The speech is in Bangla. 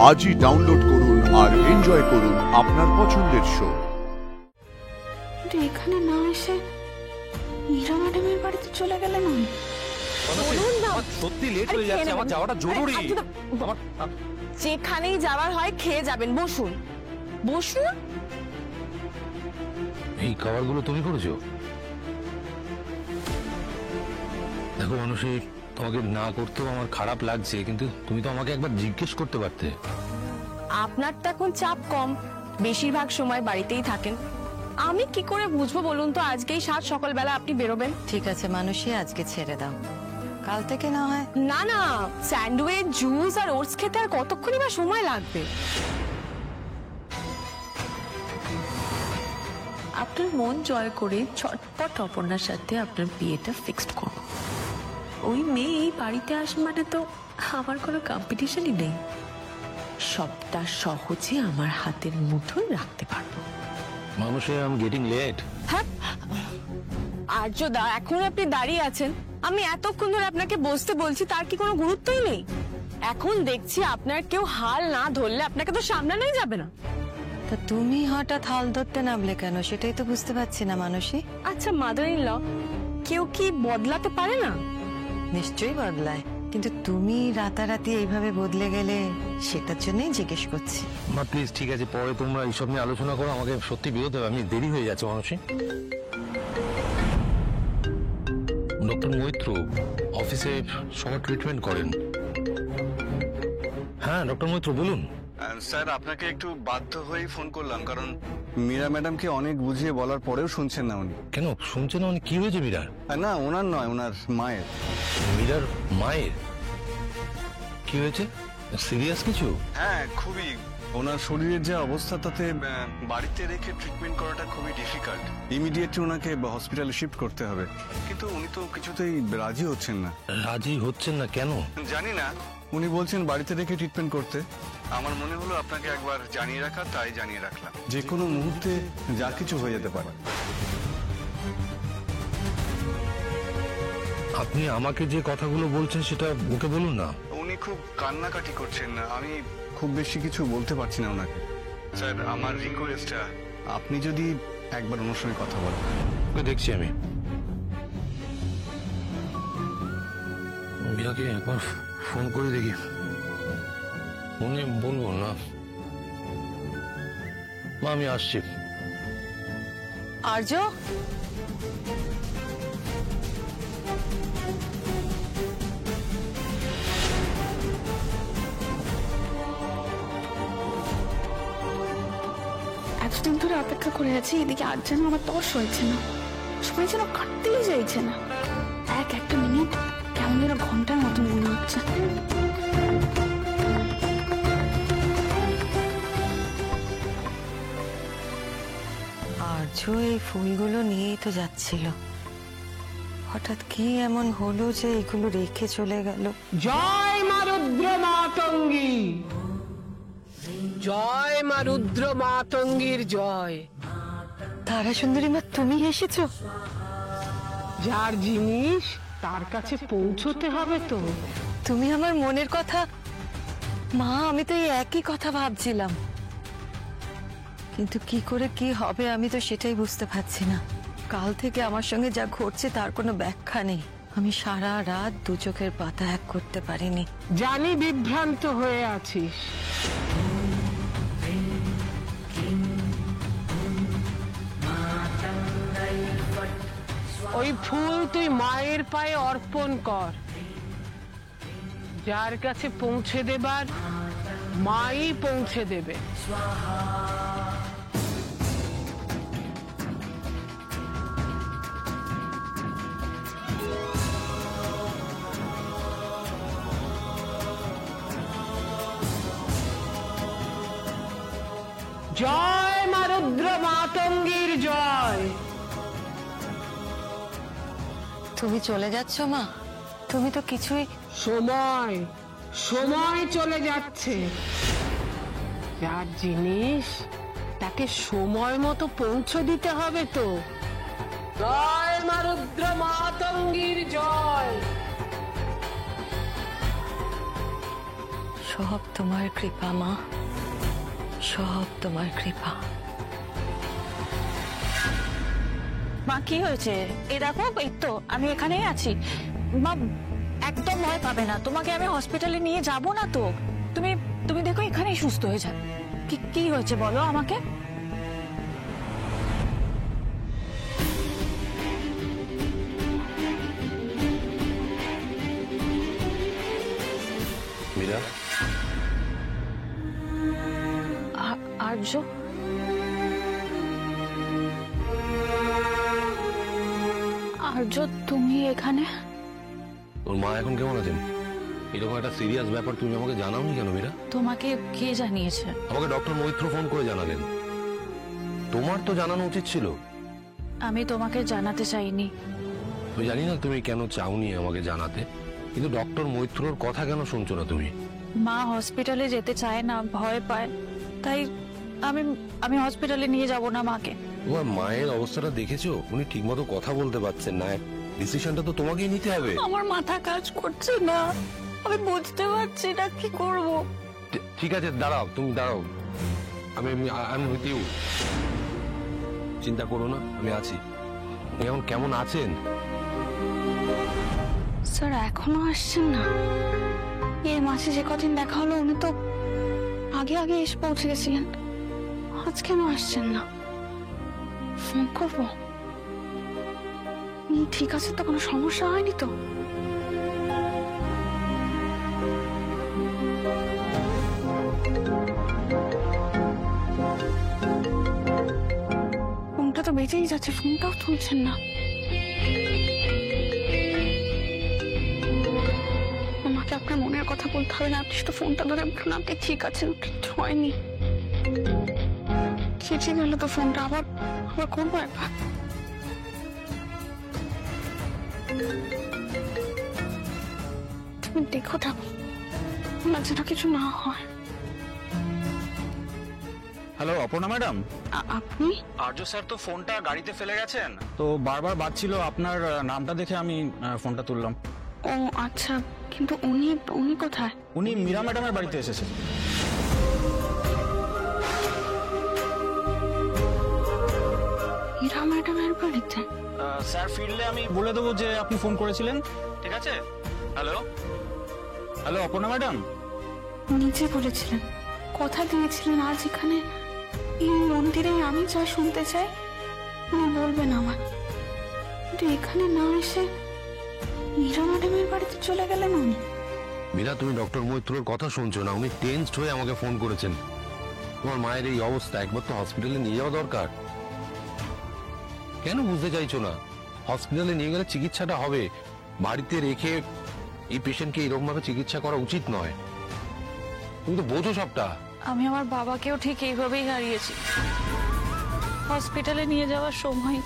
আজই ডাউনলোড করুন আর এনজয় করুন আপনার পছন্দের শো। এখানে না এসে মীরা ম্যাডামের বাড়িতে চলে গেলেন। সত্যি লেট হয়ে যাচ্ছে, আমার যাওয়াটা জরুরি। যেখানেই যাওয়ার হয় খেয়ে যাবেন, বসুন বসুন। এই খাবারগুলো তুমি করেছো? দেখো মানুষে, তোমাকে না করতেও আমার খারাপ লাগছে, কিন্তু তুমি তো আমাকে একবার জিজ্ঞেস করতে পারতে। আপনার তো এখন চাপ কম, বেশিরভাগ সময় বাড়িতেই থাকেন। আমি কি করে বুঝবো বলুন তো আজকেই সাত সকালবেলা আপনি বেরোবেন? ঠিক আছে মানুষই, আজকে ছেড়ে দাও, কাল থেকে না হয়। না না, স্যান্ডউইচ, জুস আর ওটস খেতে আর কতক্ষণই বা সময় লাগবে? আপনার মন জয় করে ছটপট অপর্ণার সাথে আপনার বিয়েটা ফিক্সড করুন। ওই মেয়ে এই বাড়িতে আসে মানে তো আমার কোনো কম্পিটিশনই নেই, সবটা সহজে আমার হাতের মুঠোয় রাখতে পারবো। মানুষে, আই এম গেটিং লেট। হ্যাঁ আর্যদা, এখন আপনি দাঁড়িয়ে আছেন, আমি এতক্ষণ ধরে আপনাকে বসতে বলছি, তার কি কোনো গুরুত্বই নেই? এখন দেখছি আপনার কেউ হাল না ধরলে আপনাকে তো সামলানোই যাবে না। তা তুমি হঠাৎ হাল ধরতে নামলে কেন, সেটাই তো বুঝতে পারছি না মানসী। আচ্ছা মাদার ইন ল, কেউ কি বদলাতে পারে না? নিশ্চয়ই বদলায়, কিন্তু তুমি রাতারাতি এইভাবে বদলে গেলে সেটার জন্যই জিজ্ঞেস করছি। মা প্লিজ, ঠিক আছে, পরে তোমরা এইসব নিয়ে আলোচনা করো, আমাকে সত্যি বেরোতে হবে, আমি দেরি হয়ে যাচ্ছে। মানুষে, ডক্টর মৈত্র অফিসে সবার ট্রিটমেন্ট করেন। হ্যাঁ ডক্টর মৈত্র বলুন। স্যার, আপনাকে একটু বাধ্য হয়েই ফোন করলাম, কারণ মীরা ম্যাডামকে অনেক বুঝিয়ে বলার পরেও শুনছেন না উনি। কেন শুনছেন না? কি হয়েছে মীরার? না, ওনার নয়, ওনার মায়ের। মীরার মায়ের কি হয়েছে? সিরিয়াস কিছু? হ্যাঁ, খুবই। ওনার শরীরের যে অবস্থা, তাতে বাড়িতে রেখে ট্রিটমেন্ট করাটা খুবই ডিফিকাল্ট। ইমিডিয়েটলি ওনাকে হসপিটালে শিফট করতে হবে, কিন্তু উনি তো কিছুতেই রাজি হচ্ছেন না। রাজি হচ্ছেন না কেন? জানি না, উনি বলছেন বাড়িতে রেখে ট্রিটমেন্ট করতে। আমার মনে হলো আপনাকে একবার জানিয়ে রাখা, তাই জানিয়ে রাখলাম। যে কোনো মুহূর্তে যা কিছু হয়ে যেতে পারে। আপনি আমাকে যে কথাগুলো বলছেন সেটা ওকে বলুন না। উনি খুব কান্নাকাটি করছেন, আমি খুব বেশি কিছু বলতে পারছি না ওনাকে। স্যার, আমার রিকোয়েস্ট, আপনি যদি একবার ওনার সঙ্গে কথা বলেন। ওকে দেখছি আমি। মীরাকে একবার ফোন করে দেখি, উনি বলবো না। মা আমি আসছি। আর্য, এতদিন ধরে অপেক্ষা করে আছি, এদিকে আর যেন আমার তর্স হয়েছে না, সময় যেন কাটতেই চাইছে না। একটা মিনিট কেমন যেন ঘন্টার মতন মনে হচ্ছে। আর্য এই ফুলগুলো নিয়েই তো যাচ্ছিল, হঠাৎ কি এমন হলো যে এগুলো রেখে চলে গেল? জয় মা রুদ্র মাতঙ্গী, জয় মা রুদ্র মাতঙ্গীর জয়। তারা সুন্দরী মা, তুমি এসেছো? যার জিনিস তার কাছে পৌঁছতে হবে তো। তুমি আমার মনের কথা। মা, আমি তো এই একই কথা ভাবছিলাম, কিন্তু কি করে কি হবে আমি তো সেটাই বুঝতে পারছি না। কাল থেকে আমার সঙ্গে যা ঘটছে তার কোনো ব্যাখ্যা নেই। আমি সারা রাত দু চোখের পাতা এক করতে পারিনি। জানি বিভ্রান্ত হয়ে আছিস, ওই ফুল তুই মায়ের পায়ে অর্পণ কর। যার কাছে পৌঁছে দেবার মাই পৌঁছে দেবে। জয় মা রুদ্র মাতঙ্গীর জয়। তুমি চলে যাচ্ছ মা? তুমি তো কিছুই। সময় সময় চলে যাচ্ছে, যার জিনিস তাকে সময় মতো পৌঁছে দিতে হবে তো। জয় মা রুদ্র মাতঙ্গীর জয়। সব তোমার কৃপা মা, সব তোমার কৃপা। মা কি হয়েছে? এই দেখো, এই তো আমি এখানেই আছি। মা একদম ভয় পাবে না, তোমাকে আমি হসপিটালে নিয়ে যাব না তো। তুমি তুমি দেখো এখানেই সুস্থ হয়ে যাবে। কি হয়েছে বলো আমাকে। মীরা, আর্য, আর্য তুমি এখানে? তোর মা এখন কেমন আছেন? এরকম একটা সিরিয়াস ব্যাপার তুমি আমাকে জানাওনি কেন মীরা? তোমাকে কে জানিয়েছে? আমাকে ডক্টর মৈত্র ফোন করে জানালেন। তোমার তো জানানো উচিত ছিল। আমি তোমাকে জানাতে চাইনি। আমি জানি না তুমি কেন চাওনি আমাকে জানাতে, কিন্তু ডক্টর মৈত্রর কথা কেন শুনছো না তুমি? মা হসপিটালে যেতে চায় না, ভয় পায়, তাই আমি আমি হসপিটালে নিয়ে যাব না মাকে। তোমার মায়ের অবস্থাটা দেখেছো? উনি ঠিকমতো কথা বলতে পারছেন না। ডিসিশনটা তো তোমাকেই নিতে হবে। আমার মাথা কাজ করছে না, আমি বুঝতে পারছি না কি করব। ঠিক আছে, দাঁড়াও, তুমি দাঁড়াও। আমি উইথ ইউ। চিন্তা করো না, আমি আছি। উনি এখন কেমন আছেন? স্যার এখনো আসছেন না? এর মাঝে যে কদিন দেখা হলো উনি তো আগে আগে এসে পৌঁছে গেছিলেন, আজ কেন আসছেন না? ফোন করবো। ঠিক আছে তো, কোনো সমস্যা হয়নি তো? ফোনটা তো বেজেই যাচ্ছে, ফোনটাও তুলছেন না। আমাকে আপনার মনের কথা বলতে হবে না, আপনি শুধু ফোনটা ধরে বলুন আপনি ঠিক আছেন, কিচ্ছু হয়নি। কেটে গেল তো ফোনটা, আবার করবো একবার। তুমি দেখো থাকো, আমার যেন কিছু না হয়। Hello Aparna madam. আপনি? আর্য স্যার তো ফোনটা গাড়িতে ফেলে গেছেন, তো বারবার বাজছিল, আপনার নামটা দেখে আমি ফোনটা তুললাম। ও আচ্ছা, কিন্তু উনি কোথায়? উনি মীরা ম্যাডামের বাড়িতে এসেছেন। মীরা ম্যাডামের বাড়িতে? স্যার ফিরলে আমি বলে দেবো যে আপনি ফোন করেছিলেন, ঠিক আছে? Hello hello Aparna madam. নিজে বলেছিলেন, কথা দিয়েছিলেন আজ এখানে এই মন্দিরে আমি যা শুনতে চাই উনি বলবেন আমার, কিন্তু এখানে না এসে মীরা ম্যাডামের বাড়িতে চলে গেলেন উনি। মীরা, তুমি ডক্টর মৈত্রর কথা শুনছো না? উনি টেনসড হয়ে আমাকে ফোন করেছেন। তোমার মায়ের এই অবস্থা, একবার তো হসপিটালে নিয়ে যাওয়া দরকার। কেন বুঝতে চাইছো না? হসপিটালে নিয়ে গেলে চিকিৎসাটা হবে, বাড়িতে রেখে এই পেশেন্টকে এরকম ভাবে চিকিৎসা করা উচিত নয়। তুমি তো বোঝো সবটা। আমি আমার বাবাকেও ঠিক এইভাবেই হারিয়েছি। হসপিটালে নিয়ে যাওয়ার সময়